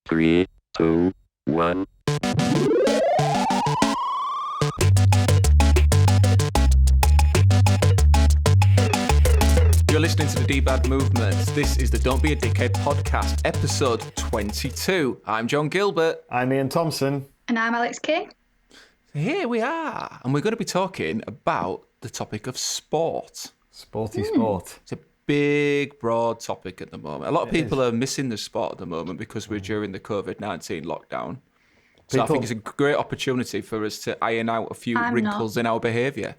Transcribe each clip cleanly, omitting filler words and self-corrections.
3, 2, 1. You're listening to the DBAD movement. This is the Don't Be a Dickhead podcast, episode 22. I'm John Gilbert. I'm Iain Thompson. And I'm Alex King. Here we are. And we're going to be talking about the topic of sport. Sporty sport. It's a big, broad topic at the moment. A lot of people are missing the sport at the moment because we're during the COVID-19 lockdown. So I think it's a great opportunity for us to iron out a few wrinkles in our behaviour.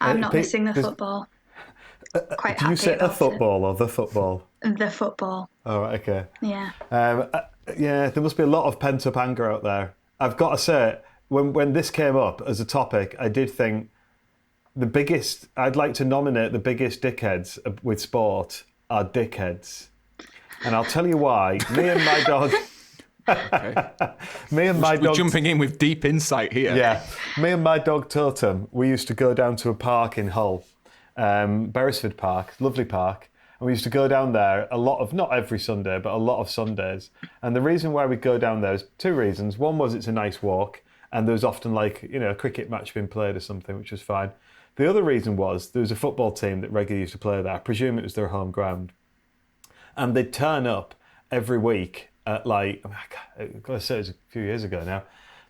I'm not missing the football. Quite Did you say a football or the football? The football. Oh, right, okay. Yeah. Yeah, there must be a lot of pent-up anger out there. I've got to say, when this came up as a topic, I did think I'd like to nominate the biggest dickheads with sport are dickheads. And I'll tell you why. Me and my dog... We're jumping in with deep insight here. Yeah. Me and my dog Totem, we used to go down to a park in Hull, Beresford Park, lovely park. And we used to go down there not every Sunday, but a lot of Sundays. And the reason why we go down there is two reasons. One was it's a nice walk, and there was often a cricket match being played or something, which was fine. The other reason was there was a football team that regularly used to play there. I presume it was their home ground. And they'd turn up every week at I've got to say it was a few years ago now.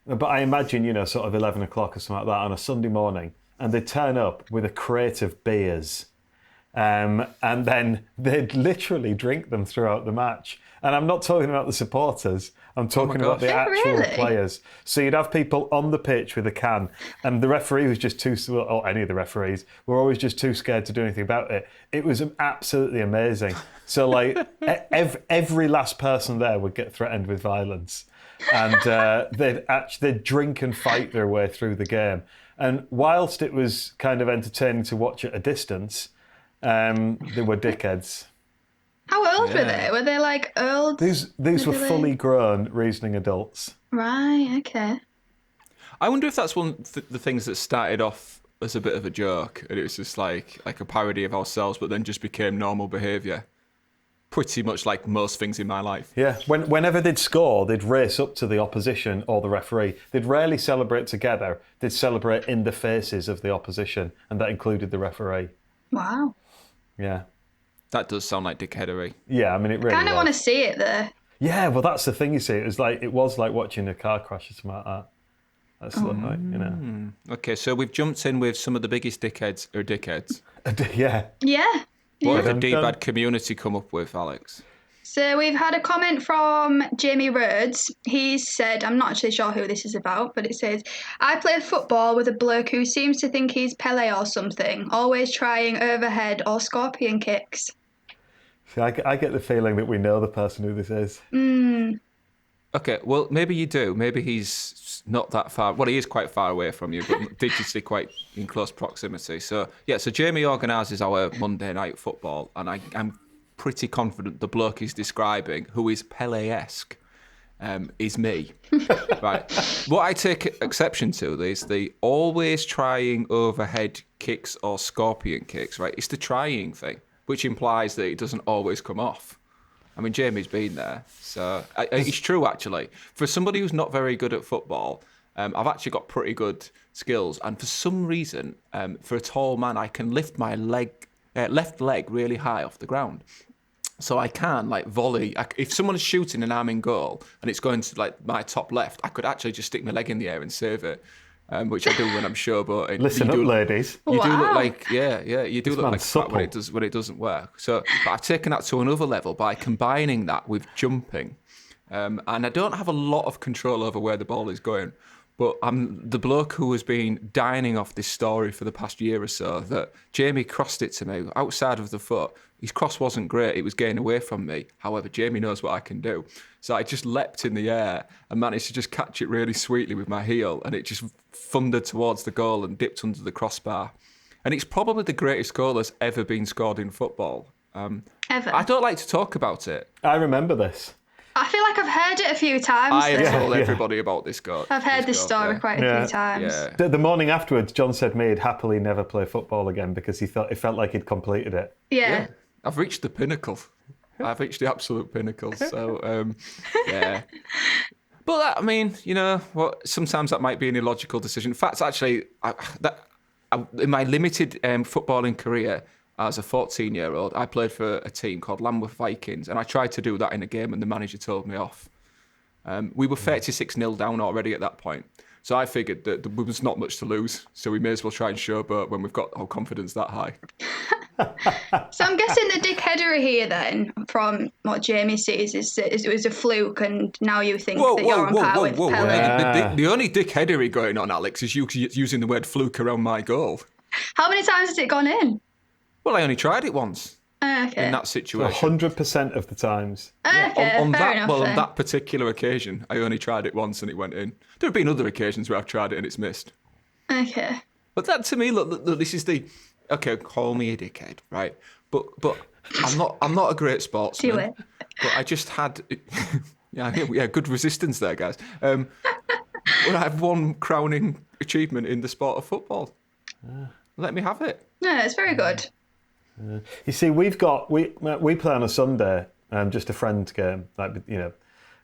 But I imagine, sort of 11 o'clock or something like that on a Sunday morning. And they'd turn up with a crate of beers. And then they'd literally drink them throughout the match. And I'm not talking about the supporters. I'm talking about the actual players. So you'd have people on the pitch with a can, and the referee was just or any of the referees were always just too scared to do anything about it. It was absolutely amazing. So every last person there would get threatened with violence, and they'd drink and fight their way through the game. And whilst it was kind of entertaining to watch at a distance, they were dickheads. How old were they? Were they old? These were fully grown, reasoning adults. Right, okay. I wonder if that's one of the things that started off as a bit of a joke, and it was just like a parody of ourselves, but then just became normal behaviour. Pretty much like most things in my life. Yeah, whenever they'd score, they'd race up to the opposition or the referee. They'd rarely celebrate together. They'd celebrate in the faces of the opposition, and that included the referee. Wow. Yeah. That does sound like dickheadery. Yeah, I mean, it really I kind of want to see it there. Yeah, well, that's the thing, you see. It was like watching a car crash or something like that. That's Okay, so we've jumped in with some of the biggest dickheads are dickheads. Yeah. Yeah. What did the DBAD community come up with, Alex? So we've had a comment from Jamie Rhodes. He said, I'm not actually sure who this is about, but it says, I played football with a bloke who seems to think he's Pele or something, always trying overhead or scorpion kicks. See, I get the feeling that we know the person who this is. Okay, well, maybe you do. Maybe he's not that far. Well, he is quite far away from you, but digitally quite in close proximity. So Jamie organises our Monday night football, and I'm pretty confident the bloke he's describing, who is Pele-esque, is me. Right. What I take exception to is the always trying overhead kicks or scorpion kicks, right? It's the trying thing, which implies that it doesn't always come off. I mean, Jamie's been there, so it's true, actually. For somebody who's not very good at football, I've actually got pretty good skills, and for some reason, for a tall man, I can lift my left leg really high off the ground. So I can volley. If someone is shooting and I'm in goal and it's going to my top left, I could actually just stick my leg in the air and save it, which I do when I'm showboating. Listen up, ladies. You do look like you do look like supple. when it doesn't work. So, but I've taken that to another level by combining that with jumping, and I don't have a lot of control over where the ball is going. But I'm the bloke who has been dining off this story for the past year or so, that Jamie crossed it to me outside of the foot. His cross wasn't great. It was getting away from me. However, Jamie knows what I can do. So I just leapt in the air and managed to just catch it really sweetly with my heel. And it just thundered towards the goal and dipped under the crossbar. And it's probably the greatest goal that's ever been scored in football. Ever. I don't like to talk about it. I remember this. I feel like I've heard it a few times. I have told everybody about this goal. I've heard this story quite a few times. Yeah. The morning afterwards, John said me he'd happily never play football again because he felt like he'd completed it. Yeah. I've reached the pinnacle. I've reached the absolute pinnacle. So, yeah. But I mean, you know, what? Sometimes that might be an illogical decision. In fact, actually, in my limited footballing career as a 14-year-old, I played for a team called Lambeth Vikings, and I tried to do that in a game, and the manager told me off. We were 36-0 down already at that point. So I figured that there was not much to lose, so we may as well try and showboat when we've got our confidence that high. So I'm guessing the dickheadery here then, from what Jamie sees, is it was a fluke, and now you think that you're on par with Pele. The only dickheadery going on, Alex, is you using the word fluke around my goal. How many times has it gone in? Well, I only tried it once. Okay. In that situation. 100% of the times. Okay, on fair enough. on that particular occasion, I only tried it once and it went in. There have been other occasions where I've tried it and it's missed. Okay. But that, to me, look, this is the... Okay, call me a dickhead, right? But I'm not a great sportsman. Do it. But I just had... yeah, good resistance there, guys. But I have one crowning achievement in the sport of football. Let me have it. No, it's very good. You see, we play on a Sunday, just a friend game, like, you know,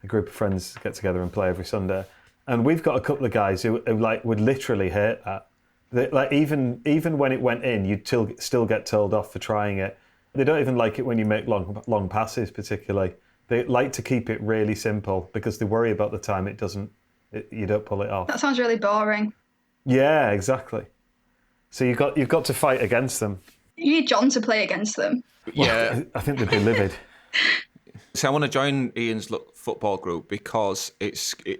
a group of friends get together and play every Sunday, and we've got a couple of guys who like would literally hate that. Like even when it went in, you'd still get told off for trying it. They don't even like it when you make long passes, particularly. They like to keep it really simple because they worry about the time you don't pull it off. That sounds really boring. Yeah, exactly. So you've got to fight against them. You need John to play against them. Yeah, I think they'd be livid. So I want to join Ian's football group because it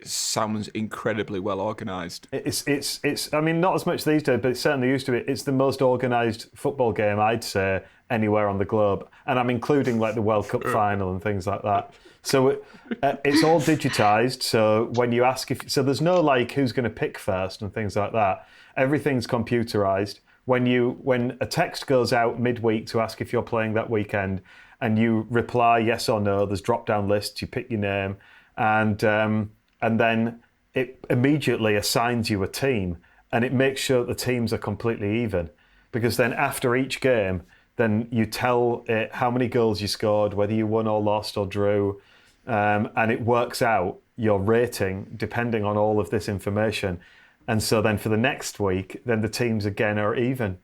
sounds incredibly well organised. It's. I mean, not as much these days, but it certainly used to be. It's the most organised football game, I'd say, anywhere on the globe, and I'm including like the World Cup final and things like that. So it's all digitised. So when you ask so there's no like who's going to pick first and things like that. Everything's computerised. When a text goes out midweek to ask if you're playing that weekend, and you reply yes or no, there's drop-down lists. You pick your name, and then it immediately assigns you a team, and it makes sure that the teams are completely even. Because then after each game, then you tell it how many goals you scored, whether you won or lost or drew, and it works out your rating depending on all of this information. And so then for the next week, then the teams again are even.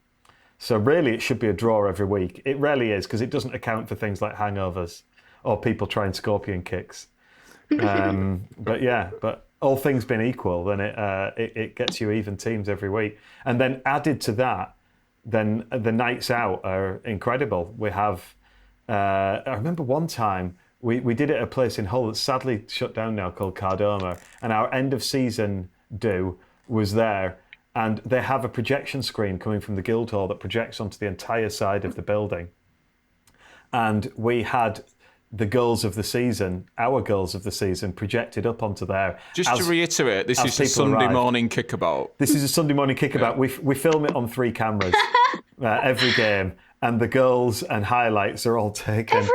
So really, it should be a draw every week. It rarely is because it doesn't account for things like hangovers or people trying scorpion kicks. But all things being equal, then it gets you even teams every week. And then added to that, then the nights out are incredible. We have, I remember one time we did it at a place in Hull that's sadly shut down now called Cardoma, and our end of season do was there, and they have a projection screen coming from the Guildhall that projects onto the entire side of the building. And we had the goals of the season, our goals of the season, projected up onto there. Just to reiterate, this is a Sunday morning kickabout. This is a Sunday morning kickabout. Yeah. We film it on 3 cameras every game, and the goals and highlights are all taken and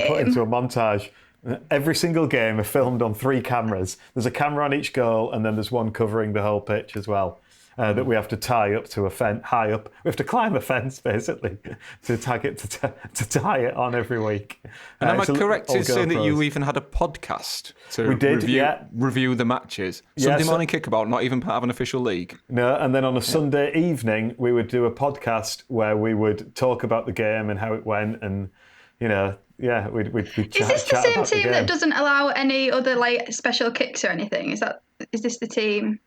put into a montage. Every single game are filmed on 3 cameras. There's a camera on each goal, and then there's one covering the whole pitch as well. That we have to tie up to a fence, high up. We have to climb a fence, basically, to tag it to tie it on every week. And am I correct in saying that you even had a podcast to review the matches? Sunday morning kickabout, not even part of an official league? No, and then on a Sunday evening, we would do a podcast where we would talk about the game and how it went, and, you know, yeah, we'd chat. Is this the same team that doesn't allow any other like special kicks or anything? Is this the team?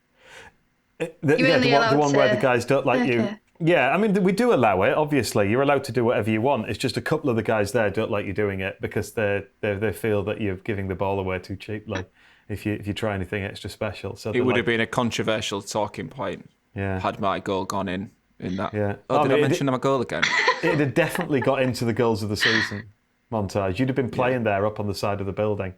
The one where the guys don't like you. Yeah, I mean, we do allow it, obviously. You're allowed to do whatever you want. It's just a couple of the guys there don't like you doing it because they feel that you're giving the ball away too cheaply if you try anything extra special. So it would have been a controversial talking point had my goal gone in that. Yeah. Oh, did I mention my goal again? It had definitely got into the goals of the season montage. You'd have been playing there up on the side of the building.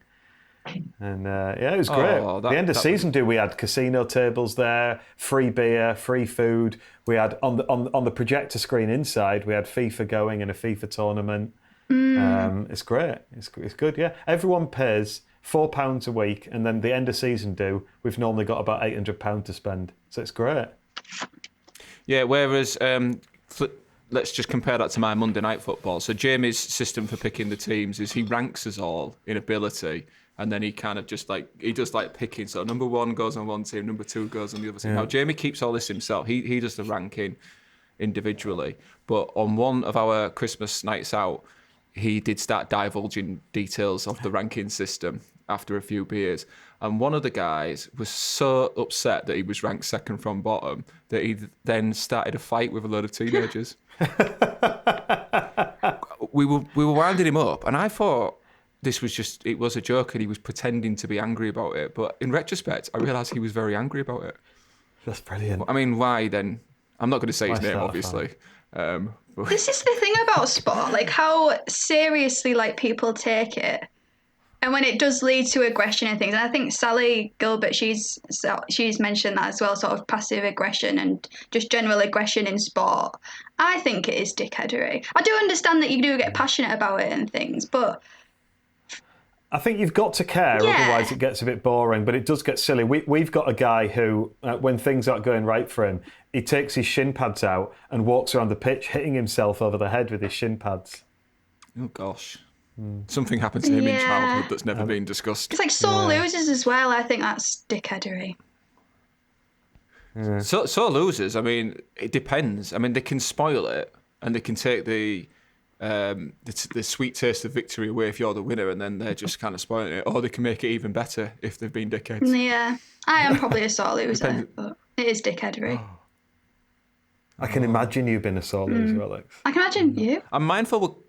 And it was great. The end of season we had casino tables there, free beer, free food. We had on the projector screen inside, we had FIFA going and a FIFA tournament. It's great. It's good. Yeah, everyone pays £4 a week, and then the end of season we've normally got about £800 to spend. So it's great. Yeah. Whereas let's just compare that to my Monday night football. So Jamie's system for picking the teams is he ranks us all in ability. and then he kind of just like he does like picking. So number 1 goes on one team, number 2 goes on the other team. Now Jamie keeps all this himself. He does the ranking individually, but on one of our Christmas nights out, he did start divulging details of the ranking system after a few beers. And one of the guys was so upset that he was ranked second from bottom that he then started a fight with a load of teenagers. we were winding him up, and I thought it was a joke and he was pretending to be angry about it. But in retrospect, I realised he was very angry about it. That's brilliant. I mean, why then? I'm not going to say his name, obviously. But This is the thing about sport, like how seriously like people take it. And when it does lead to aggression and things, and I think Sally Gilbert, she's mentioned that as well, sort of passive aggression and just general aggression in sport. I think it is dickheadery. I do understand that you do get passionate about it and things, but I think you've got to care, otherwise it gets a bit boring, but it does get silly. We've got a guy who, when things aren't going right for him, he takes his shin pads out and walks around the pitch hitting himself over the head with his shin pads. Oh, gosh. Something happened to him in childhood that's never been discussed. It's like sore losers as well. I think that's dickheadery. Yeah. So losers, I mean, it depends. I mean, they can spoil it and they can take the sweet taste of victory away if you're the winner, and then they're just kind of spoiling it. Or they can make it even better if they've been dickheads. Yeah, I am probably a sore loser, but it is dickheadery. I can imagine you being a sore loser, Alex. I can imagine you. I'm mindful.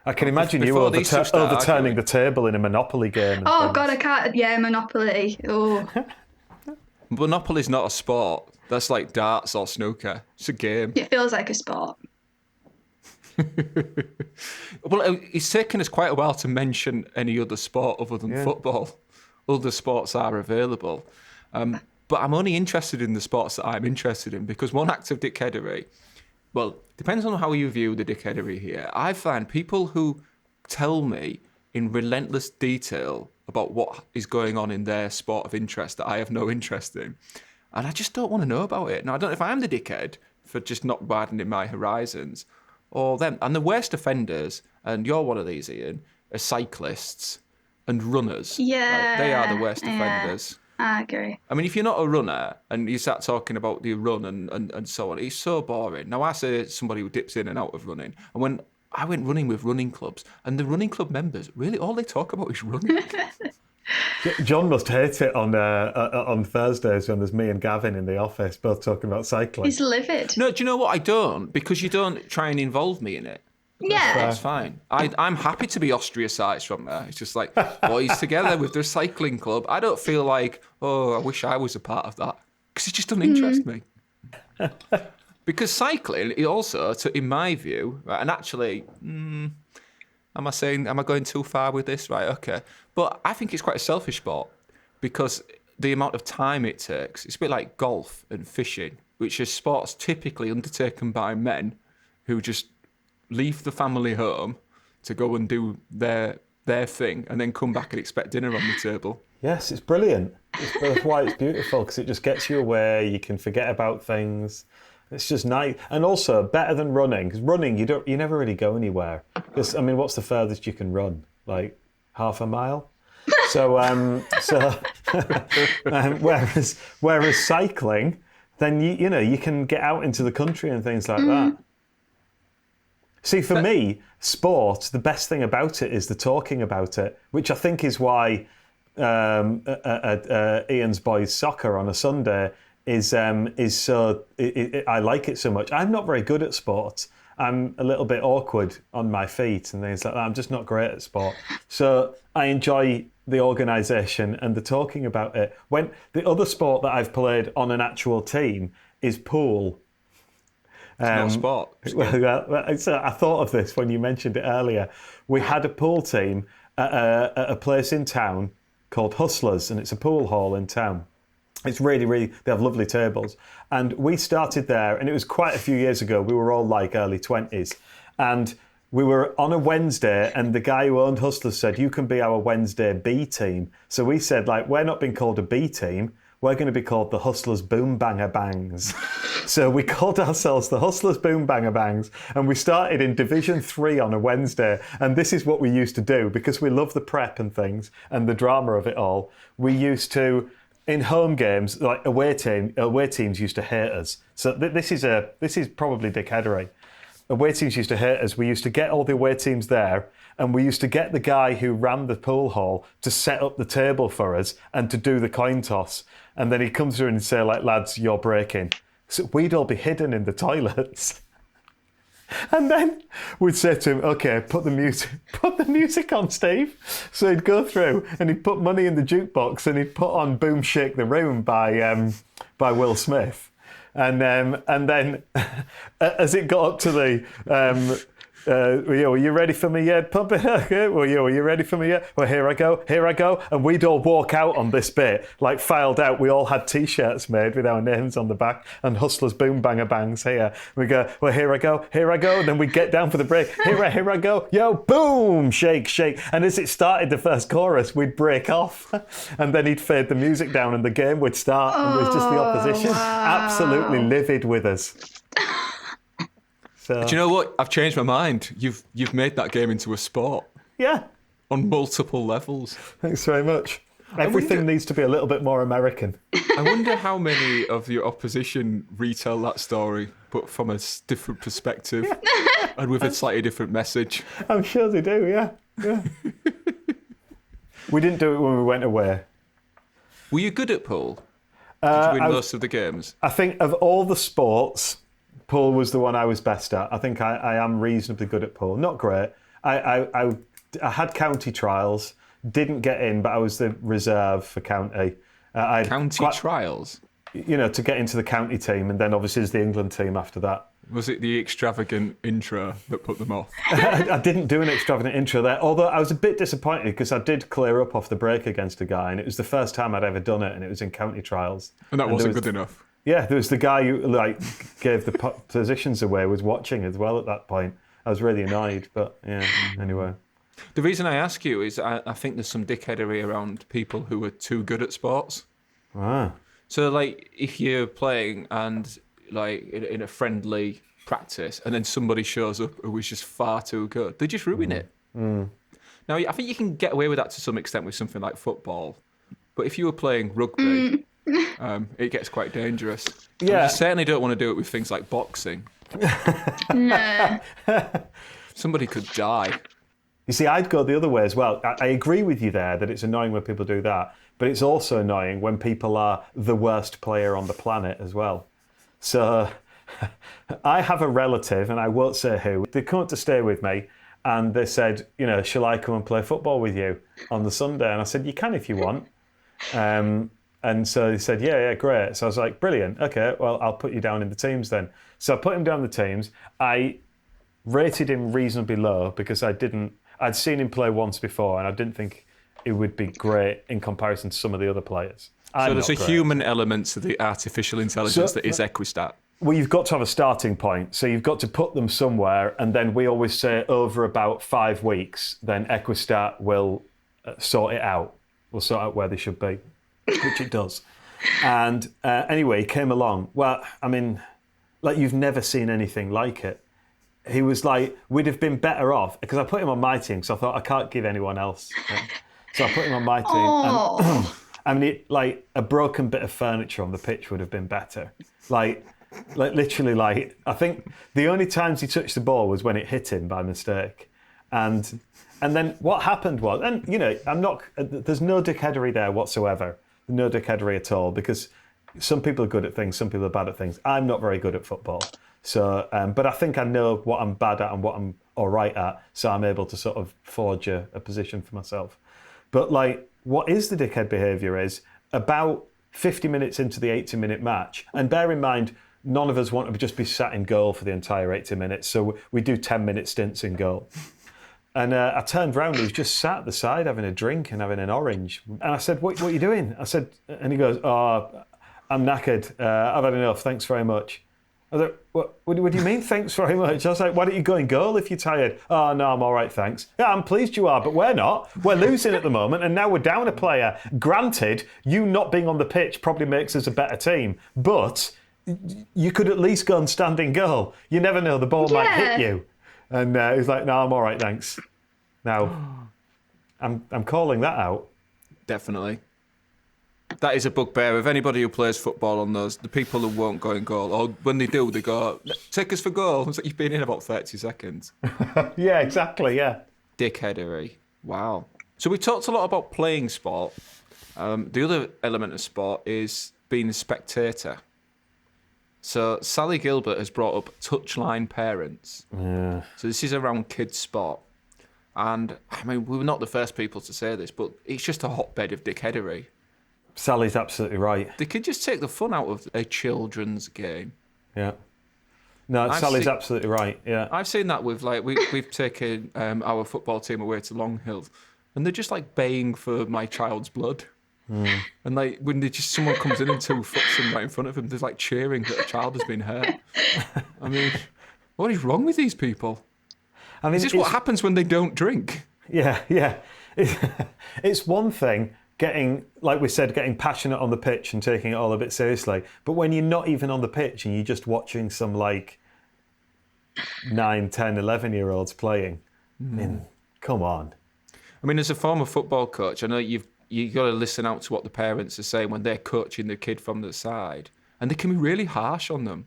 I can imagine you overturning the table in a Monopoly game. Oh, God, I can't. Yeah, Monopoly. Oh. Monopoly's not a sport. That's like darts or snooker. It's a game. It feels like a sport. Well, it's taken us quite a while to mention any other sport other than football. Other sports are available. But I'm only interested in the sports that I'm interested in, because one act of dickheadery, well, depends on how you view the dickheadery here. I find people who tell me in relentless detail about what is going on in their sport of interest that I have no interest in, and I just don't want to know about it. Now, I don't know if I'm the dickhead for just not widening my horizons, or them. And the worst offenders, and you're one of these, Iain, are cyclists and runners. Yeah. Like, they are the worst offenders. I agree. I mean, if you're not a runner and you start talking about the run and so on, it's so boring. Now, I say somebody who dips in and out of running. And when I went running with running clubs, and the running club members, really, all they talk about is running. John must hate it on Thursdays when there's me and Gavin in the office, both talking about cycling. He's livid. No, do you know what? I don't, because you don't try and involve me in it. Yeah. That's fine. I'm happy to be ostracised from there. It's just like boys together with their cycling club. I don't feel like, oh, I wish I was a part of that, because it just doesn't interest me. Because cycling is also, in my view, right, and actually, am I going too far with this? Right, okay. But I think it's quite a selfish sport, because the amount of time it takes, it's a bit like golf and fishing, which are sports typically undertaken by men who just leave the family home to go and do their thing and then come back and expect dinner on the table. Yes, it's brilliant. That's why it's beautiful, because it just gets you away. You can forget about things. It's just nice, and also better than running. Because running, you never really go anywhere. Because I mean, what's the furthest you can run? Like half a mile. So whereas cycling, then you can get out into the country and things like that. See, for me, sport, the best thing about it is the talking about it, which I think is why Ian's boys' soccer on a Sunday is so. I like it so much. I'm not very good at sport. I'm a little bit awkward on my feet and things like that. I'm just not great at sport. So I enjoy the organisation and the talking about it. When the other sport that I've played on an actual team is pool. It's not a sport. So I thought of this when you mentioned it earlier. We had a pool team at a place in town called Hustlers, and it's a pool hall in town. It's really, really, they have lovely tables. And we started there, and it was quite a few years ago. We were all like early 20s. And we were on a Wednesday, and the guy who owned Hustlers said, you can be our Wednesday B team. So we said, like, we're not being called a B team. we're going to be called the Hustlers Boom-banga-bangs. So we called ourselves the Hustlers Boom-banga-bangs, and we started in Division 3 on a Wednesday. And this is what we used to do, because we love the prep and things and the drama of it all. We used to, in home games, like away teams used to hate us. So this is probably dickheadery. Away teams used to hate us. We used to get all the away teams there, and we used to get the guy who ran the pool hall to set up the table for us and to do the coin toss. And then he'd come through and say, like, lads, you're breaking. So we'd all be hidden in the toilets. And then we'd say to him, okay, put the music on, Steve. So he'd go through and he'd put money in the jukebox and he'd put on Boom Shake the Room by Will Smith. And then as it got up to the, are you ready for me yet? Pump it up. Well, are you ready for me yet? Well, here I go. And we'd all walk out on this bit, like filed out. We all had T-shirts made with our names on the back and Hustlers Boom-banga-bangs here. We go, well, here I go. And then we'd get down for the break. Here I go. Yo, boom, shake. And as it started the first chorus, we'd break off. And then he'd fade the music down and the game would start. And it was just the opposition absolutely livid with us. So, do you know what? I've changed my mind. You've made that game into a sport. Yeah. On multiple levels. Thanks very much. Everything needs to be a little bit more American. I wonder how many of your opposition retell that story, but from a different perspective and with a slightly different message. I'm sure they do, yeah. We didn't do it when we went away. Were you good at pool? Did you win most of the games? I think of all the sports, pool was the one I was best at. I think I am reasonably good at pool. Not great. I had county trials, didn't get in, but I was the reserve for county. Trials? You know, to get into the county team, and then obviously as the England team after that. Was it the extravagant intro that put them off? I didn't do an extravagant intro there, although I was a bit disappointed because I did clear up off the break against a guy, and it was the first time I'd ever done it, and it was in county trials. And that wasn't good enough? Yeah, there was the guy who gave the positions away was watching as well at that point. I was really annoyed, but yeah, anyway. The reason I ask you is I think there's some dickheadery around people who are too good at sports. Ah. So, like, if you're playing and, like, in a friendly practice and then somebody shows up who is just far too good, they just ruin it. Mm. Now, I think you can get away with that to some extent with something like football. But if you were playing rugby... it gets quite dangerous. Yeah. You certainly don't want to do it with things like boxing. No. Somebody could die. You see, I'd go the other way as well. I agree with you there that it's annoying when people do that, but it's also annoying when people are the worst player on the planet as well. So I have a relative, and I won't say who, they come up to stay with me, and they said, you know, shall I come and play football with you on the Sunday? And I said, you can if you want. And so he said, yeah, great. So I was like, brilliant. Okay, well, I'll put you down in the teams then. So I put him down in the teams. I rated him reasonably low because I'd seen him play once before, and I didn't think it would be great in comparison to some of the other players. So there's a human element to the artificial intelligence that is Equistat. Well, you've got to have a starting point. So you've got to put them somewhere, and then we always say over about 5 weeks, then Equistat will sort it out. We'll sort out where they should be. Which it does. And anyway, he came along. Well, I mean, like, you've never seen anything like it. He was like, we'd have been better off, because I put him on my team, so I thought I can't give anyone else. So I put him on my team. And, I mean, like, a broken bit of furniture on the pitch would have been better. Like literally, like, I think the only times he touched the ball was when it hit him by mistake. And then what happened was, and, you know, there's no dickheadery there whatsoever. No dickheadery at all, because some people are good at things, some people are bad at things. I'm not very good at football. So, but I think I know what I'm bad at and what I'm all right at, so I'm able to sort of forge a position for myself. But, like, what is the dickhead behaviour is about 50 minutes into the 80-minute match, and bear in mind, none of us want to just be sat in goal for the entire 80 minutes, so we do 10-minute stints in goal. And I turned round, he was just sat at the side having a drink and having an orange. And I said, what are you doing? I said, and he goes, oh, I'm knackered. I've had enough. Thanks very much. I was like, what do you mean, thanks very much? I was like, why don't you go and goal if you're tired? Oh, no, I'm all right, thanks. Yeah, I'm pleased you are, but we're not. We're losing at the moment, and now we're down a player. Granted, you not being on the pitch probably makes us a better team, but you could at least go and stand in goal. You never know, the ball might hit you. And he's like, no, I'm all right, thanks. Now, I'm calling that out. Definitely. That is a bugbear of anybody who plays football on those, the people who won't go in goal, or when they do, they go, take us for goal. It's like you've been in about 30 seconds. Yeah, exactly, yeah. Dickheadery. Wow. So we talked a lot about playing sport. The other element of sport is being a spectator. So Sally Gilbert has brought up touchline parents. Yeah. So this is around kids' sport. And, I mean, we were not the first people to say this, but it's just a hotbed of dickheadery. Sally's absolutely right. They could just take the fun out of a children's game. Yeah. No, Sally's absolutely right. Yeah. I've seen that with we've taken our football team away to Long Hill, and they're just like baying for my child's blood. And like when someone comes in and two-foots them right in front of them, there's like cheering that a child has been hurt. I mean, what is wrong with these people? I mean, is this what happens when they don't drink? Yeah, yeah. It's one thing getting, like we said, getting passionate on the pitch and taking it all a bit seriously. But when you're not even on the pitch and you're just watching some like 9, 10, 11-year-olds playing, I mean, come on. I mean, as a former football coach, I know you got to listen out to what the parents are saying when they're coaching the kid from the side. And they can be really harsh on them.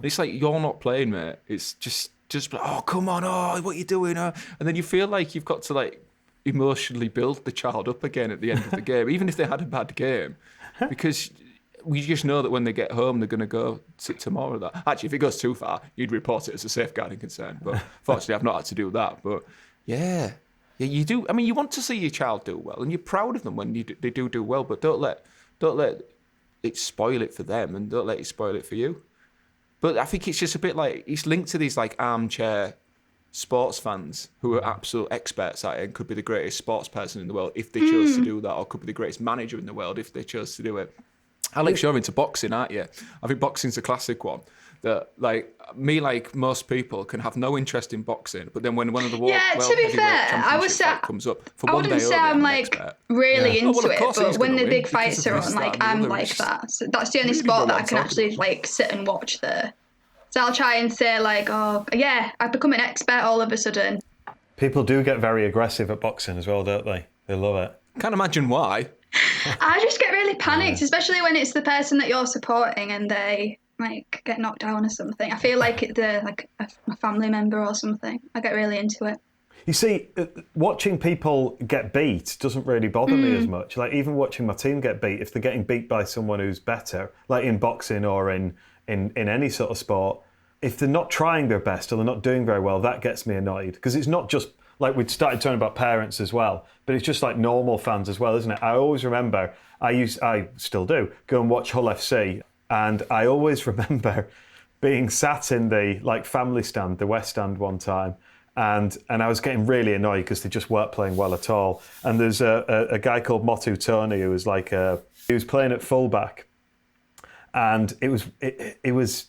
It's like, you're not playing, mate. It's just oh, come on, oh, what are you doing? And then you feel like you've got to like emotionally build the child up again at the end of the game, even if they had a bad game, because we just know that when they get home, they're going to go to more of that. Actually, if it goes too far, you'd report it as a safeguarding concern. But fortunately, I've not had to do that. But yeah, you do. I mean, you want to see your child do well, and you're proud of them when they do well. But don't let it spoil it for them, and don't let it spoil it for you. But I think it's just a bit like, it's linked to these like armchair sports fans who are absolute experts at it and could be the greatest sports person in the world if they chose to do that, or could be the greatest manager in the world if they chose to do it. Alex, you're into boxing, aren't you? I think boxing's a classic one. That like me, like most people, can have no interest in boxing, but then when one of the world to be fair, I would say comes up, for I one wouldn't day say only, I'm like expert. really into well, it, but when the big because fights of are this, on, that, like and the I'm other, like it's that. So that's the only really sport know that what I can I'm actually talking like sit and watch there. So I'll try and say like, oh yeah, I've become an expert all of a sudden. People do get very aggressive at boxing as well, don't they? They love it. Can't imagine why. I just get really panicked, especially when it's the person that you're supporting and they like get knocked down or something. I feel like they're like a family member or something. I get really into it. You see, watching people get beat doesn't really bother me as much. Like even watching my team get beat, if they're getting beat by someone who's better, like in boxing or in any sort of sport, if they're not trying their best or they're not doing very well, that gets me annoyed. Because it's not just, like we'd started talking about parents as well, but it's just like normal fans as well, isn't it? I always remember, I still do, go and watch Hull FC, and I always remember being sat in the like family stand, the West Stand one time, and I was getting really annoyed because they just weren't playing well at all. And there's a guy called Motu Tony who was like, he was playing at fullback, and it was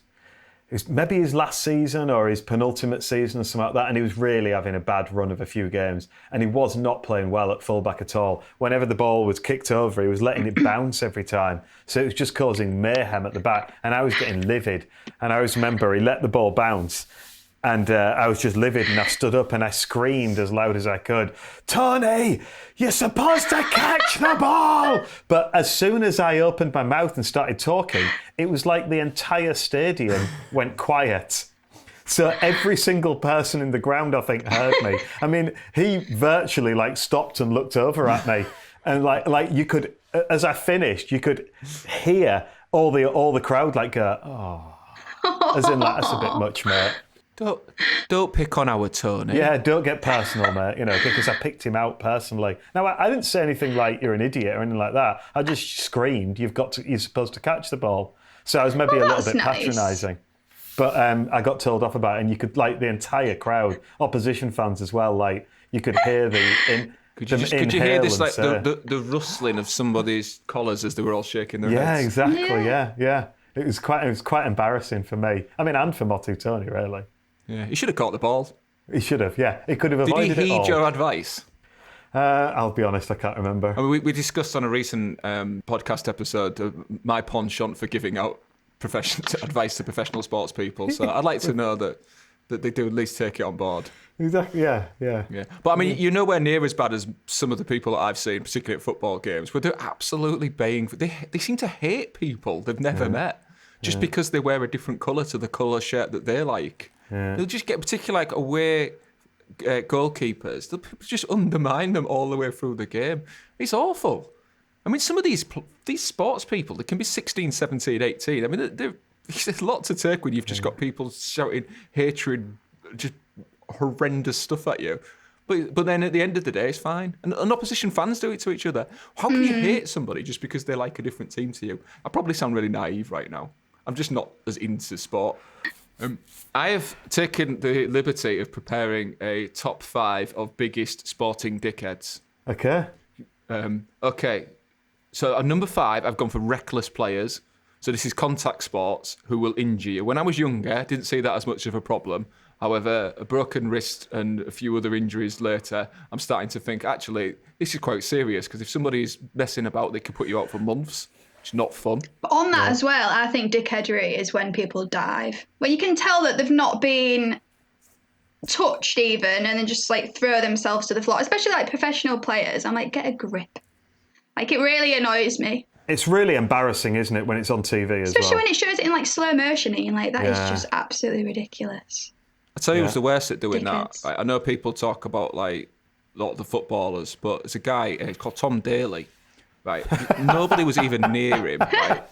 maybe his last season or his penultimate season or something like that, and he was really having a bad run of a few games, and he was not playing well at fullback at all. Whenever the ball was kicked over, he was letting it bounce every time, so it was just causing mayhem at the back, and I was getting livid. And I always remember he let the ball bounce, and I was just livid, and I stood up and I screamed as loud as I could, "Tony, you're supposed to catch the ball!" But as soon as I opened my mouth and started talking, it was like the entire stadium went quiet. So every single person in the ground, I think, heard me. I mean, he virtually like stopped and looked over at me, and like you could, as I finished, you could hear all the crowd like go, "Oh," as in like, "That's a bit much, mate." Don't pick on our Tony. Yeah, don't get personal, mate, because I picked him out personally. Now, I didn't say anything like you're an idiot or anything like that. I just screamed, you're supposed to catch the ball. So I was maybe a little bit patronising. But I got told off about it, and you could, like, the entire crowd, opposition fans as well, like, you could hear Could you hear this, like, the rustling of somebody's collars as they were all shaking their heads? Yeah, exactly, yeah. It was quite embarrassing for me. I mean, and for Motu Tony, really. Yeah, he should have caught the ball. He should have, yeah. He could have Did avoided he it all. heed your advice? I'll be honest, I can't remember. I mean, we discussed on a recent podcast episode my penchant for giving out advice to professional sports people. So I'd like to know that they do at least take it on board. Exactly, yeah. But I mean, you're nowhere near as bad as some of the people that I've seen, particularly at football games, where they're absolutely baying. They seem to hate people they've never met just because they wear a different colour to the colour shirt that they like. Yeah. They'll just get particularly like away goalkeepers. They'll just undermine them all the way through the game. It's awful. I mean, some of these sports people, they can be 16, 17, 18. I mean, there's a lot to take when you've just got people shouting hatred, just horrendous stuff at you. But then at the end of the day, it's fine. And opposition fans do it to each other. How can you hate somebody just because they like a different team to you? I probably sound really naive right now. I'm just not as into sport. I have taken the liberty of preparing a top 5 of biggest sporting dickheads. Okay. Okay. So at number 5, I've gone for reckless players. So this is contact sports who will injure you. When I was younger, I didn't see that as much of a problem. However, a broken wrist and a few other injuries later, I'm starting to think, actually, this is quite serious because if somebody's messing about, they could put you out for months. It's not fun. But on that as well, I think dickheadery is when people dive. Where you can tell that they've not been touched even and then just like throw themselves to the floor. Especially like professional players. I'm like, get a grip. Like, it really annoys me. It's really embarrassing, isn't it, when it's on TV as Especially well? when it shows it in like slow motion and like that is just absolutely ridiculous. I tell you who's the worst at doing Dickheads. that. I know people talk about like a lot of the footballers, but there's a guy called Tom Daly. Right, nobody was even near him. Right,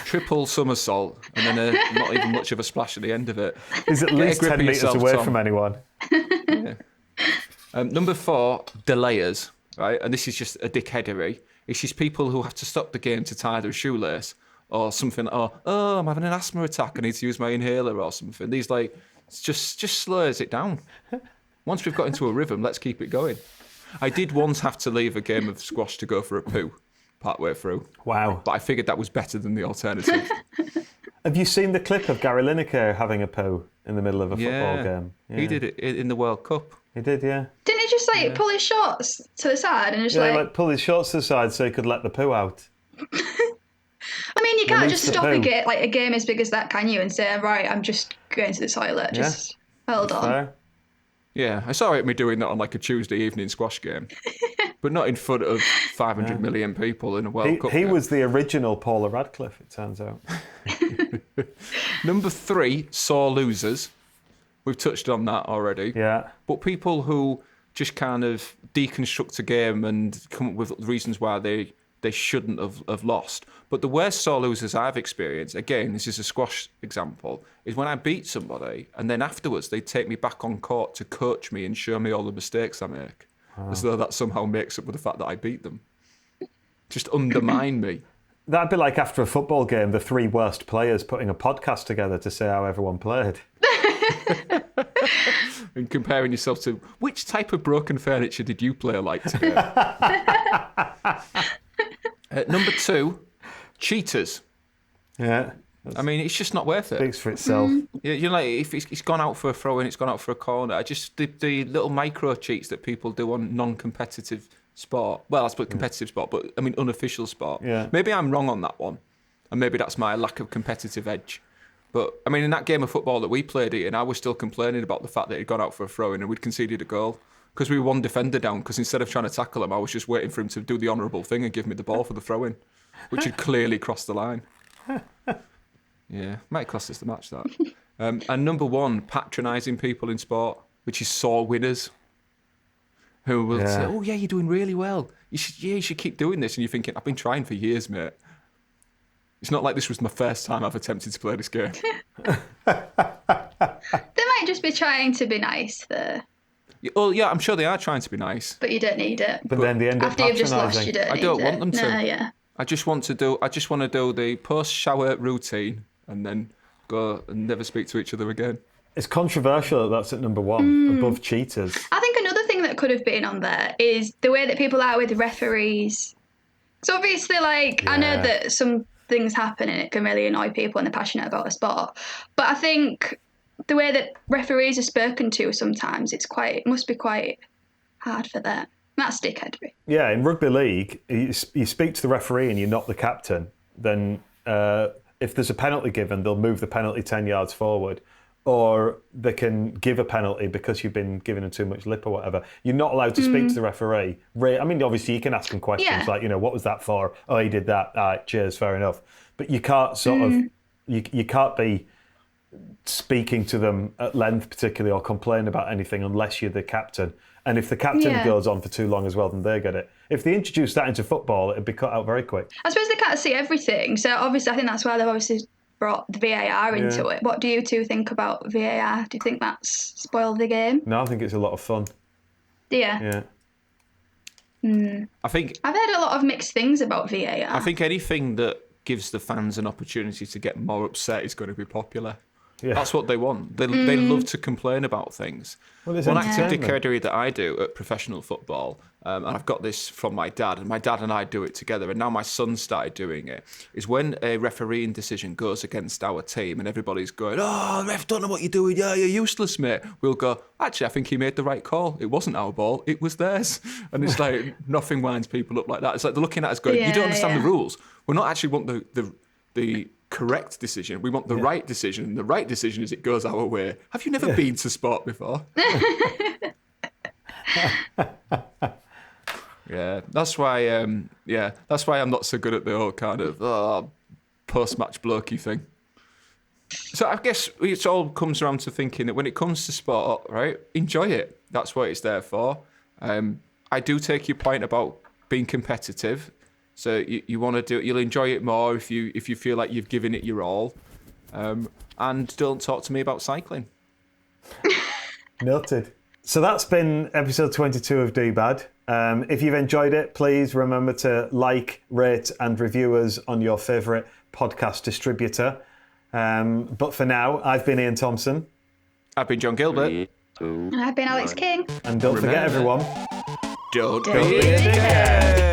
triple somersault and then not even much of a splash at the end of it. He's at least 10 metres away from anyone. Yeah. Number 4, delayers. Right, and this is just a dickheadery. It's just people who have to stop the game to tie their shoelace or something. Oh, I'm having an asthma attack. I need to use my inhaler or something. These like just slows it down. Once we've got into a rhythm, let's keep it going. I did once have to leave a game of squash to go for a poo partway through. Wow. But I figured that was better than the alternative. Have you seen the clip of Gary Lineker having a poo in the middle of a football game? Yeah. He did it in the World Cup. He did, yeah. Didn't he just like pull his shorts to the side and just like pull his shorts to the side so he could let the poo out? I mean, you can't just stop a game as big as that, can you? And say, right, I'm just going to the toilet. Just hold on. Fair. Yeah, I saw me doing that on like a Tuesday evening squash game, but not in front of 500 million people in a World Cup. He game. was the original Paula Radcliffe, it turns out. Number 3, sore losers. We've touched on that already. Yeah. But people who just kind of deconstruct a game and come up with reasons why they shouldn't have lost. But the worst sore losers I've experienced, again, this is a squash example, is when I beat somebody and then afterwards they take me back on court to coach me and show me all the mistakes I make. As though that somehow makes up with the fact that I beat them. Just undermine me. That'd be like after a football game, the 3 worst players putting a podcast together to say how everyone played. And comparing yourself to, which type of broken furniture did you play like today? Number 2, cheaters. Yeah. I mean, it's just not worth it. Speaks for itself. Yeah, you know, like if it's gone out for a throw in, it's gone out for a corner. The little micro cheats that people do on non-competitive sport. Well, I suppose competitive sport, but I mean unofficial sport. Yeah. Maybe I'm wrong on that one, and maybe that's my lack of competitive edge. But I mean, in that game of football that we played it in, I was still complaining about the fact that he'd gone out for a throw in and we'd conceded a goal because we were one defender down. Because instead of trying to tackle him, I was just waiting for him to do the honourable thing and give me the ball for the throw in, which had clearly crossed the line. Yeah, might cost us the match, that. And number 1, patronising people in sport, which is sore winners, who will say, oh, yeah, you're doing really well. You should keep doing this. And you're thinking, I've been trying for years, mate. It's not like this was my first time I've attempted to play this game. They might just be trying to be nice there. Well, yeah, I'm sure they are trying to be nice. But you don't need it. But then they end up After you've just lost, you don't need it. I don't want them to. No, yeah. I just want to do the post-shower routine and then go and never speak to each other again. It's controversial that that's at number 1, above cheaters. I think another thing that could have been on there is the way that people are with referees. So obviously, like, I know that some things happen and it can really annoy people when they're passionate about a sport. But I think the way that referees are spoken to sometimes, it must be quite hard for them. That's dickheadery. Yeah, in rugby league, you speak to the referee and you're not the captain, then if there's a penalty given, they'll move the penalty 10 yards forward. Or they can give a penalty because you've been giving them too much lip or whatever. You're not allowed to speak to the referee. I mean, obviously, you can ask him questions like, what was that for? Oh, he did that. All right, cheers, fair enough. But you can't you can't be speaking to them at length, particularly, or complain about anything unless you're the captain. And if the captain goes on for too long as well, then they get it. If they introduce that into football, it'd be cut out very quick. I suppose they can't see everything. So obviously, I think that's why they've obviously brought the VAR into it. What do you two think about VAR? Do you think that's spoiled the game? No, I think it's a lot of fun. Do you? Yeah. I think I've heard a lot of mixed things about VAR. I think anything that gives the fans an opportunity to get more upset is going to be popular. Yeah. That's what they want. They love to complain about things. Well, it's one act of entertainment. dickheadery that I do at professional football, and I've got this from my dad, and my dad and I do it together, and now my son started doing it, is when a refereeing decision goes against our team and everybody's going, oh, the ref don't know what you're doing, yeah, you're useless, mate. We'll go, actually, I think he made the right call. It wasn't our ball, it was theirs. And it's like, nothing winds people up like that. It's like they're looking at us going, you don't understand the rules. We're not actually want the correct decision. We want the right decision. And the right decision is it goes our way. Have you never been to sport before? That's why. That's why I'm not so good at the whole kind of post-match blokey thing. So I guess it all comes around to thinking that when it comes to sport, right, enjoy it. That's what it's there for. I do take your point about being competitive. So you want to do it, you'll enjoy it more if you feel like you've given it your all. And don't talk to me about cycling. Noted. So that's been episode 22 of DBAD. If you've enjoyed it, please remember to like, rate and review us on your favourite podcast distributor. But for now, I've been Iain Thompson. I've been John Gilbert. 3, 2, And I've been Alex King. And don't forget, everyone, Don't be be a a dickhead.